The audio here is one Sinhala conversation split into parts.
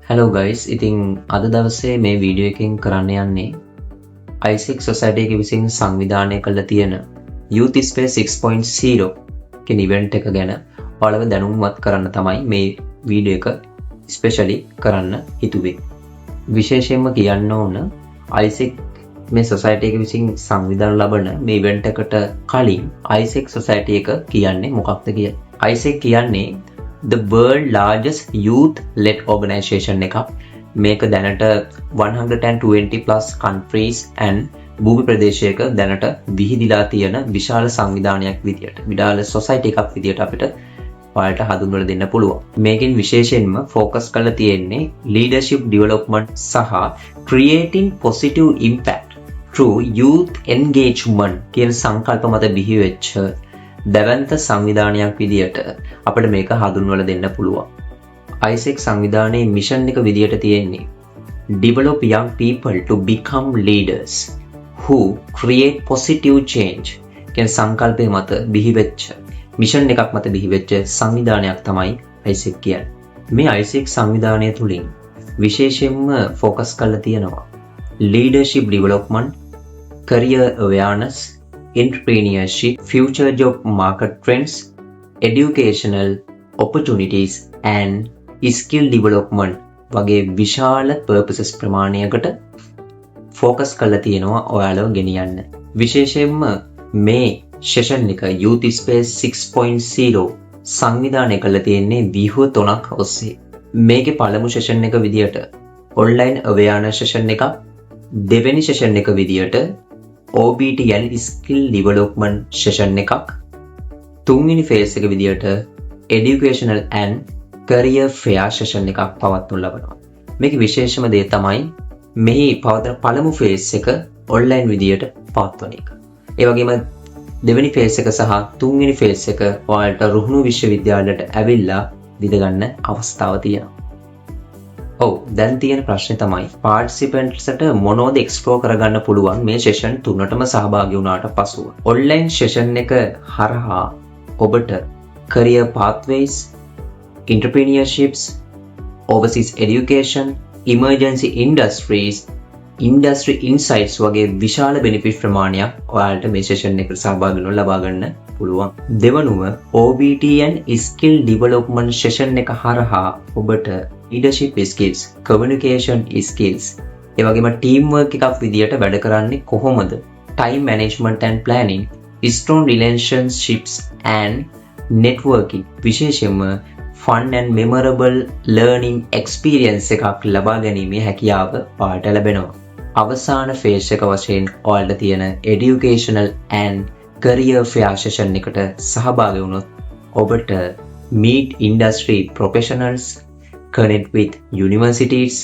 Hello guys, ඉතින් අද දවසේ මේ වීඩියෝ එකෙන් කරන්න යන්නේ ISEC Society එක විසින් සංවිධානය කළ තියෙන Youth Space 6.0 කියන ඉවෙන්ට් එක ගැන ඔයාලව දැනුම්වත් කරන්න තමයි මේ වීඩියෝ එක ස්පෙෂලි කරන්න හිතුවේ. විශේෂයෙන්ම කියන්න ඕන ISEC මේ society එක විසින් සංවිධානය ලබන මේ ඉවෙන්ට් එකට කලින් ISEC Society එක කියන්නේ මොකක්ද කියලා. ISEC කියන්නේ the world largest youth led organization එකක්. මේක දැනට 120 plus countries and භූමි ප්‍රදේශයක දැනට විහිදිලා තියෙන විශාල සංවිධානයක් විදියට, විශාල society එකක් විදියට අපිට ඔයාලට හඳුන්වලා දෙන්න පුළුවන්. මේකෙන් විශේෂයෙන්ම focus කරලා තියෙන්නේ leadership development සහ creating positive impact through youth engagement කියන සංකල්ප මත බිහි වෙච්ච දැවැන්ත සංවිධානයක් විදියට අපිට මේක හඳුන්වලා දෙන්න පුළුවන්. ISEC සංවිධානයේ මිෂන් එක විදියට තියෙන්නේ develop young people to become leaders who create positive change කියන සංකල්පය මත බිහි වෙච්ච මිෂන් එකක් මත බිහි වෙච්ච සංවිධානයක් තමයි ISEC කියන්නේ. මේ ISEC සංවිධානය තුලින් විශේෂයෙන්ම ફોකස් කරලා තියෙනවා leadership development, career awareness, entrepreneurship, future job market trends, educational opportunities and skill development වගේ විශාල purposes ප්‍රමාණයකට focus කරලා තියෙනවා ඔයාලව ගෙනියන්න. විශේෂයෙන්ම මේ session එක Youth Space 6.0 සංවිධානය කරලා තියෙන්නේ ව්‍යුහ 3ක් ඔස්සේ. මේකේ පළමු session එක විදියට online awareness session එකක්, දෙවෙනි session එක විදියට OBTL skill development session එකක්, තුන්වෙනි phase එක විදියට educational and career fair session එකක් පවත්වනු ලබනවා. මේක විශේෂම දේ තමයි මෙහි පවත්වන පළමු phase එක online විදියට පවත්වන එක. ඒ වගේම දෙවෙනි phase එක සහ තුන්වෙනි phase එක ඔයාලට රුහුණු විශ්වවිද්‍යාලයට ඇවිල්ලා විඳ ගන්න අවස්ථාව තියෙනවා. ඔව්, දැන් තියෙන ප්‍රශ්නේ තමයි participants-ට මොනවද explore කරගන්න පුළුවන් මේ session තුනටම සහභාගී වුණාට පසුව. online session එක හරහා ඔබට career pathways, entrepreneurships, overseas education, emergency industries, industry insights වගේ විශාල benefit ප්‍රමාණයක් ඔයාලට මේ session එකට සහභාගී වෙන්න ලබා ගන්න පුළුවන්. දෙවනුව OBTN skill development session එක හරහා ඔබට leadership skills, communication skills, ඒ වගේම teamwork එකක් විදියට වැඩ කරන්නේ කොහොමද, time management and planning, strong relationships and networking, විශේෂයෙන්ම fun and memorable learning experience එකක් ලබා ගැනීමේ හැකියාව ඔයාලට ලැබෙනවා. අවසාන phase එක වශයෙන් ඔයාලට තියෙන educational and career fair session එකට සහභාගී වුණොත් ඔබට meet industry professionals, connect with universities,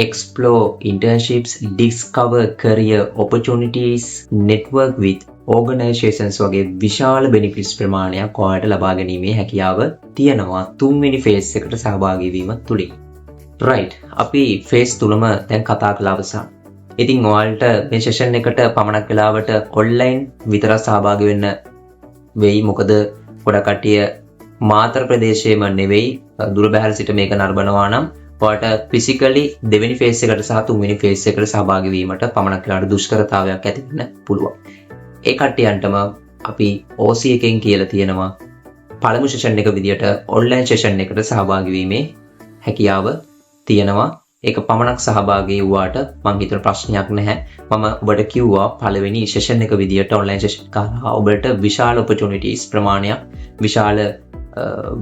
explore internships, discover career opportunities, network with organizations වගේ විශාල benefits ප්‍රමාණයක් ඔයාලට ලබා ගැනීමේ හැකියාව තියෙනවා තුන්වෙනි phase එකට සහභාගී වීම තුලින්. right, අපි phase තුනම දැන් කතා කළා අවසන්. ඉතින් ඔයාලට මේ session එකට පමණක් වෙලාවට online විතර සහභාගී වෙන්න වෙයි. මොකද ගොඩක් කට්ටිය මාතර ප්‍රදේශයේම නෙවෙයි දුර බැහැර සිට මේක නරඹනවා නම් ඔයාලට physically දෙවෙනි phase එකට සහ තුන්වෙනි phase එකට සහභාගී වීමට පමණක් වෙලාවට දුෂ්කරතාවයක් ඇති වෙන්න පුළුවන්. ඒ කට්ටියන්ටම අපි OC එකෙන් කියලා තියෙනවා පළමු session එක විදියට online session එකට සහභාගී වීමේ හැකියාව තියෙනවා. ඒක පමණක් සහභාගී වුණාට මම හිතන ප්‍රශ්නයක් නැහැ. මම ඔබට කිව්වා පළවෙනි session එක විදියට online session කරා ඔබට විශාල opportunities ප්‍රමාණයක්, විශාල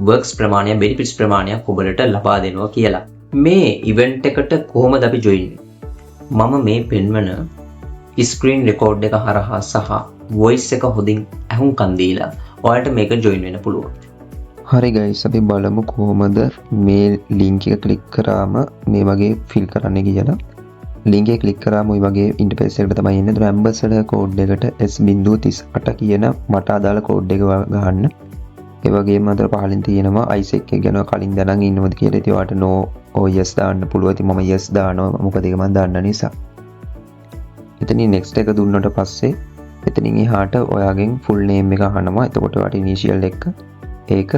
works ප්‍රමාණයක්, benefits ප්‍රමාණයක් ඔබට ලබා දෙනවා කියලා. මේ event එකට කොහොමද අපි join වෙන්නේ? මම මේ පෙන්වන screen record එක හරහා සහ voice එක හොඳින් අහුම්කම් දීලා ඔයාලට මේක join වෙන්න පුළුවන්. හරි guys, අපි බලමු කොහොමද මේ link එක click කරාම මේ වගේ fill කරන්න කියලා. link එක click කරාම ওই වගේ interface එකකට තමයි එන්නේ. ඒතර ambassador code එකට S.38 කියන මට අදාළ code එක ගහන්න. ඒ වගේම අතර පහලින් තියෙනවා ISEC එක ගැන කලින් දැනන් ඉන්නවද කියලා. ඉතින් ඔයාලට no or yes දාන්න පුළුවන්. ඉතින් මම yes දානවා. මොකද ඒක මම දන්න නිසා. එතනින් next එක දුන්නට පස්සේ එතනින් එහාට ඔයාගෙන් full name එක අහනවා. එතකොට ඔයාට initial එක ඒක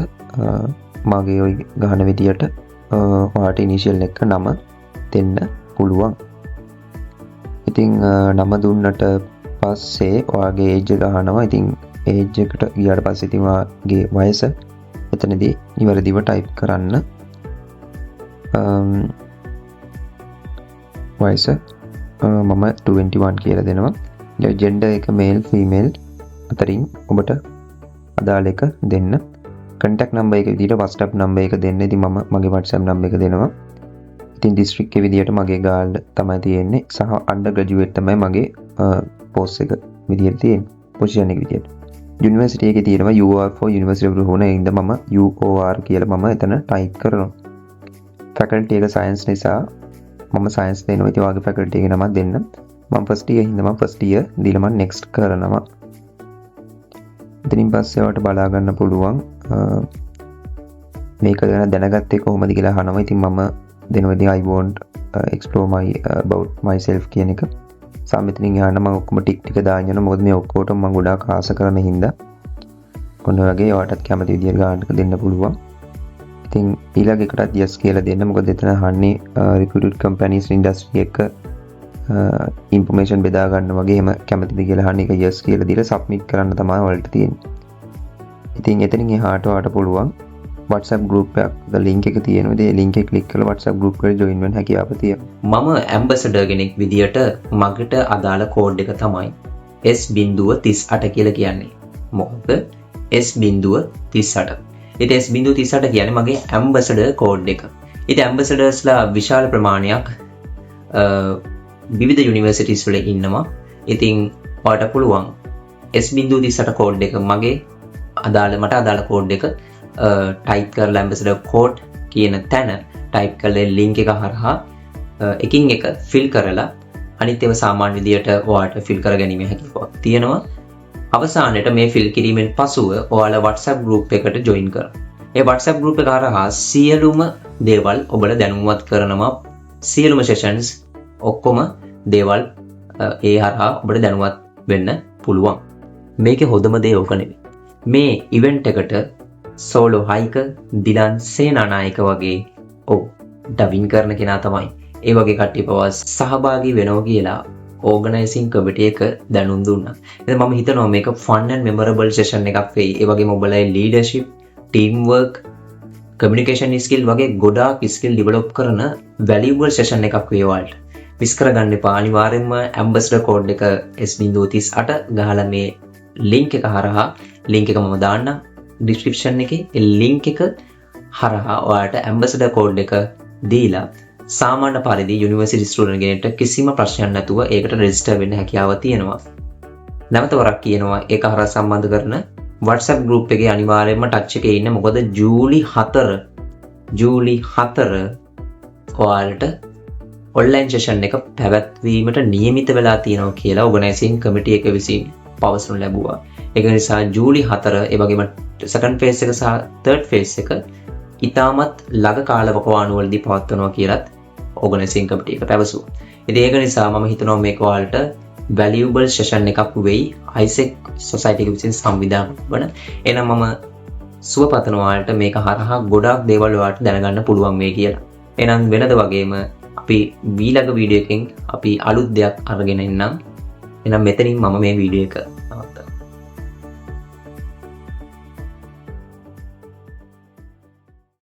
මගේ ඔය ගහන විදියට ඔයාට ඉනිෂියල් එක නම දෙන්න පුළුවන්. ඉතින් නම දුන්නට පස්සේ ඔයාගේ ඒජ් එක අහනවා. ඉතින් ඒජ් එකට ගියාට පස්සේ ඉතින් ඔයාගේ වයස එතනදී නිවැරදිව ටයිප් කරන්න. වයස මම 21 කියලා දෙනවා. ජෙන්ඩර් එක මේල් ෆීමේල් අතරින් ඔබට අදාළ එක දෙන්න. කන්ටැක්ට් නම්බර් එක විදිහට WhatsApp නම්බර් එක දෙන්න. ඉතින් මම මගේ WhatsApp නම්බර් එක දෙනවා. ඉතින් දිස්ත්‍රික්ක විදිහට මගේ ගාල්ල තමයි තියෙන්නේ සහ අන්ඩර් ග්‍රැජුවේට් තමයි මගේ පෝස්ට් එක විදිහට තියෙන්නේ. පොසිෂන් එක විදිහට. යුනිවර්සිටි එකේ තියෙනවා UR for University of Ruhuna. ඒ හින්දා මම UOR කියලා මම එතන ටයිප් කරනවා. ෆැකල්ටි එක සයන්ස් නිසා මම සයන්ස් දෙනවා. ඉතින් ඔයාගේ ෆැකල්ටි එකේ නම දෙන්න. මම ෆස්ට් ඉයර් හින්දා මම ෆස්ට් ඉයර් දීලා මම නෙක්ස්ට් කරනවා. ඉතින් පස්සේ ඔයාලට බලා ගන්න පුළුවන් මේක ගැන දැනගත්තේ කොහොමද කියලා අහනවා. ඉතින් මම දෙනවා ඉතින් I want explore my about myself කියන එක. සාමිතින් යහන්න මම ඔක්කොම ටික දාගෙන යනවා. මොකද මේ ඔක්කොටම මම ගොඩාක් ආස කරන හින්දා. ඔන්න වගේ ඔයාලටත් කැමති විදියට ගානක දෙන්න පුළුවන්. ඉතින් ඊළඟ එකටත් yes කියලා දෙන්න. මොකද එතන අහන්නේ recruited companies industry එක information බෙදා ගන්න වගේ එහෙම කැමතිද කියලා අහන්නේ. ඒක yes කියලා දීලා submit කරන්න තමයි ඔයාලට තියෙන්නේ. ඉතින් එතනින් එහාට ඔයාලට පුළුවන් WhatsApp group එක link එක තියෙනවා. ඒ link එක click කරලා WhatsApp group එකට join වෙන්න හැකියාව තියෙනවා. මම ambassador කෙනෙක් විදියට මගට අදාළ කෝඩ් එක තමයි S.38 කියලා කියන්නේ. මොකද S.38. ඉතින් S.38 කියන්නේ මගේ ambassador කෝඩ් එක. ඉතින් ambassadorsලා විශාල ප්‍රමාණයක් විවිධ යුනිවර්සිටිස් වල ඉන්නවා. ඉතින් ඔයාලට පුළුවන් S.38 කෝඩ් එක මගේ මට අදාළ කෝඩ් එක ටයිප් කරලා ambassador code කියන තැන ටයිප් කරලා link එක හරහා එකින් එක fill කරලා අනිත් ඒවා සාමාන්‍ය විදියට ඔයාලට fill කරගැනීමේ හැකියාවක් තියෙනවා. අවසානයේට මේ fill කිරීමෙන් පසුව ඔයාලා WhatsApp group එකට join කරනවා. ඒ WhatsApp group එක හරහා සියලුම දේවල් ඔබට දැනුවත් කරනවා. සියලුම sessions ඔක්කොම දේවල් ඒ හරහා ඔබට දැනුවත් වෙන්න පුළුවන්. මේකේ හොඳම දේ ඕක නෙවෙයි. මේ event එකට සෝලෝ හයික දිලන් සේනානායක වගේ ඩවින් කරන කෙනා තමයි ඒ වගේ කට්ටිය පවා සහභාගී වෙනවා කියලා ඕගනයිසින් කමිටි එක දැනුම් දුන්නා. ඉතින් මම හිතනවා මේක fun and memorable session එකක් වෙයි. ඒ වගේම ඔයගොල්ලෝ leadership, teamwork, communication skill වගේ ගොඩාක් skill develop කරන valuable session එකක් වෙයි ඔයාලට. මිස් කරගන්න එපා. අනිවාර්යෙන්ම ambassador code එක S.38 ගහලා මේ link එක හරහා link එක මම දාන්නම් description එකේ. ඒ link එක හරහා ඔයාලට ambassador code එක දීලා සාමාන්‍ය පරිදි යුනිවර්සිටි ස්ටුඩන්ට් කෙනෙක්ට කිසිම ප්‍රශ්නයක් නැතුව ඒකට රෙජිස්ටර් වෙන්න හැකියාව තියෙනවා. නැවත වරක් කියනවා ඒක හරහා සම්බන්ධ කරන WhatsApp group එකේ අනිවාර්යයෙන්ම touch එකේ ඉන්න. මොකද ජූලි 4 ඔයාලට online session එක පැවැත්වීමට නියමිත වෙලා තියෙනවා කියලා organizing committee එක විසින් පවසනු ලැබුවා. ඒක නිසා ජූලි 4 ඒ වගේම second phase එක සහ third phase එක ඉතාමත් ළඟ කාලවකවානුවලදී පවත්වනවා කියලත් organizing committee එක පැවසුවා. ඉතින් ඒක නිසා මම හිතනවා මේක ඔයාලට valuable session එකක් වෙයි ISEC society එක විසින් සංවිධානය වන. එහෙනම් මම සුවපතනවා ඔයාලට මේක හරහා ගොඩාක් දේවල් ඔයාලට දැනගන්න පුළුවන් වෙයි කියලා. එහෙනම් වෙනද වගේම අපි ඊළඟ වීඩියෝ එකකින් අපි අලුත් දෙයක් අරගෙන එන්නම්. එහෙනම් මෙතනින් මම මේ වීඩියෝ එක